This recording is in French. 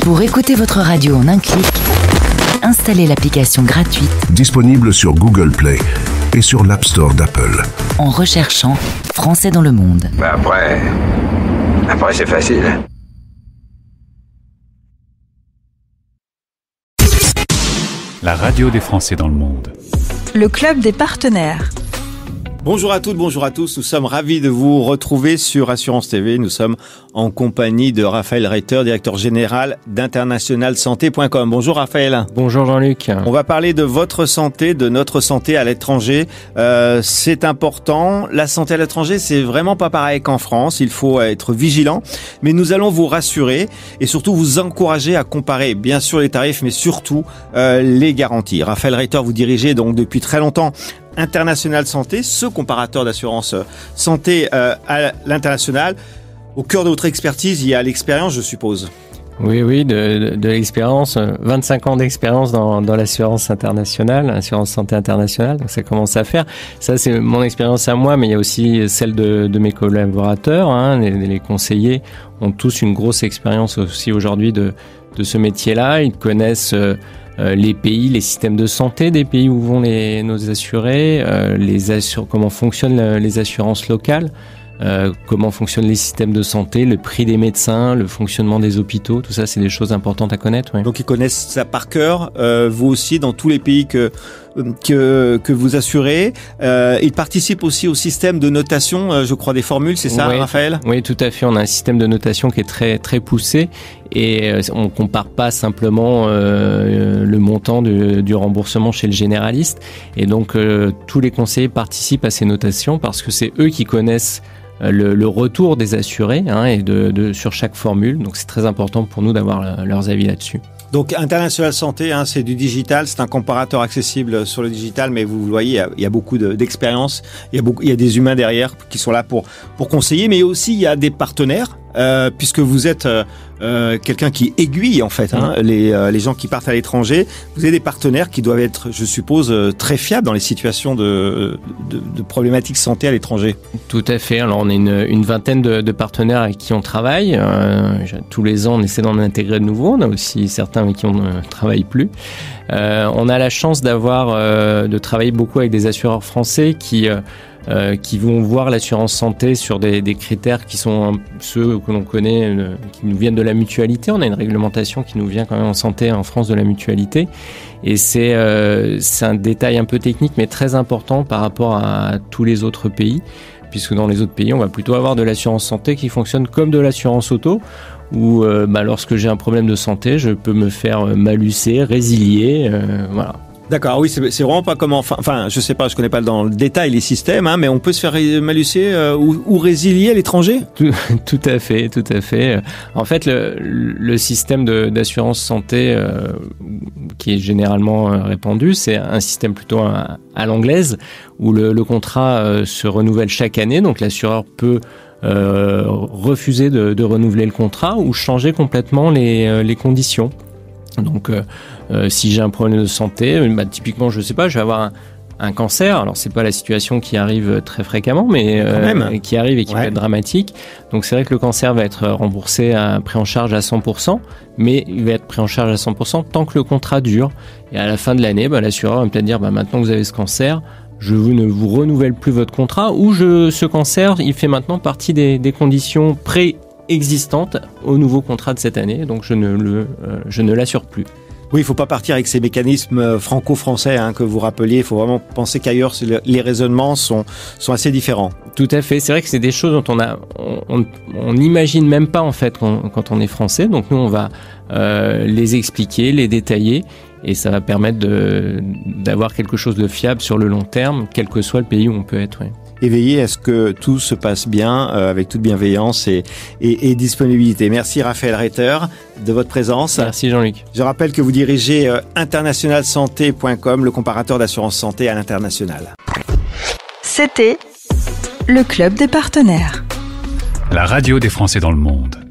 Pour écouter votre radio en un clic, installez l'application gratuite Disponible sur Google Play et sur l'App Store d'Apple. en recherchant Français dans le monde. Après c'est facile. La radio des Français dans le monde. Le club des partenaires. Bonjour à toutes, bonjour à tous. Nous sommes ravis de vous retrouver sur Assurance TV. Nous sommes en compagnie de Raphaël Reiter, directeur général d'internationalsanté.com. Bonjour Raphaël. Bonjour Jean-Luc. On va parler de votre santé, de notre santé à l'étranger. C'est important. La santé à l'étranger, c'est vraiment pas pareil qu'en France. Il faut être vigilant. Mais nous allons vous rassurer et surtout vous encourager à comparer, bien sûr, les tarifs, mais surtout les garanties. Raphaël Reiter, vous dirigez donc depuis très longtemps International Santé, ce comparateur d'assurance santé à l'international. Au cœur de votre expertise, il y a l'expérience, je suppose. Oui, de l'expérience, 25 ans d'expérience dans l'assurance internationale, assurance santé internationale, donc ça commence à faire. Ça, c'est mon expérience à moi, mais il y a aussi celle de mes collaborateurs. Les conseillers ont tous une grosse expérience aussi aujourd'hui de ce métier-là. Ils connaissent les pays, les systèmes de santé des pays où vont nos assurés, comment fonctionnent les assurances locales, comment fonctionnent les systèmes de santé, le prix des médecins, le fonctionnement des hôpitaux, tout ça c'est des choses importantes à connaître. Oui. Donc ils connaissent ça par cœur, vous aussi dans tous les pays que vous assurez. Ils participent aussi au système de notation, je crois, des formules, c'est ça, Raphaël ? Oui, tout à fait. On a un système de notation qui est très très poussé et on compare pas simplement le montant du remboursement chez le généraliste. Et donc tous les conseillers participent à ces notations parce que c'est eux qui connaissent le retour des assurés et sur chaque formule. Donc c'est très important pour nous d'avoir leurs avis là-dessus. Donc International Santé, c'est du digital, c'est un comparateur accessible sur le digital, mais vous le voyez, il y a beaucoup d'expérience, il y a des humains derrière qui sont là pour conseiller, mais aussi il y a des partenaires, puisque vous êtes quelqu'un qui aiguille en fait les gens qui partent à l'étranger. Vous avez des partenaires qui doivent être, je suppose, très fiables dans les situations de problématiques santé à l'étranger. Tout à fait. Alors on a une vingtaine de partenaires avec qui on travaille. Tous les ans, on essaie d'en intégrer de nouveaux. On a aussi certains avec qui on ne travaille plus. On a la chance de travailler beaucoup avec des assureurs français qui vont voir l'assurance santé sur des critères qui sont ceux que l'on connaît, qui nous viennent de la mutualité. On a une réglementation qui nous vient quand même en santé en France de la mutualité. Et c'est un détail un peu technique, mais très important par rapport à tous les autres pays, puisque dans les autres pays, on va plutôt avoir de l'assurance santé qui fonctionne comme de l'assurance auto, où lorsque j'ai un problème de santé, je peux me faire malusser, résilier, voilà. D'accord, oui, c'est vraiment pas comment. Enfin, je sais pas, je connais pas dans le détail les systèmes, mais on peut se faire malusser ou résilier à l'étranger. Tout à fait. En fait, le système d'assurance santé qui est généralement répandu, c'est un système plutôt à l'anglaise où le contrat se renouvelle chaque année, donc l'assureur peut refuser de renouveler le contrat ou changer complètement les conditions. Donc, si j'ai un problème de santé, typiquement, je sais pas, je vais avoir un cancer. Alors, c'est pas la situation qui arrive très fréquemment, mais qui arrive et qui peut être dramatique. Donc, c'est vrai que le cancer va être remboursé, pris en charge à 100%, mais il va être pris en charge à 100% tant que le contrat dure. Et à la fin de l'année, l'assureur va peut-être dire, maintenant que vous avez ce cancer, je ne vous renouvelle plus votre contrat, ou ce cancer, il fait maintenant partie des conditions existantes au nouveau contrat de cette année, donc je ne l'assure plus. Oui, il ne faut pas partir avec ces mécanismes franco-français que vous rappeliez. Il faut vraiment penser qu'ailleurs, les raisonnements sont assez différents. Tout à fait. C'est vrai que c'est des choses dont on n'imagine même pas en fait quand on est français. Donc nous, on va les expliquer, les détailler, et ça va permettre d'avoir quelque chose de fiable sur le long terme, quel que soit le pays où on peut être. Oui. Et veiller à ce que tout se passe bien, avec toute bienveillance et disponibilité. Merci Raphaël Reiter de votre présence. Merci Jean-Luc. Je rappelle que vous dirigez internationalsanté.com, le comparateur d'assurance santé à l'international. C'était le club des partenaires. La radio des Français dans le monde.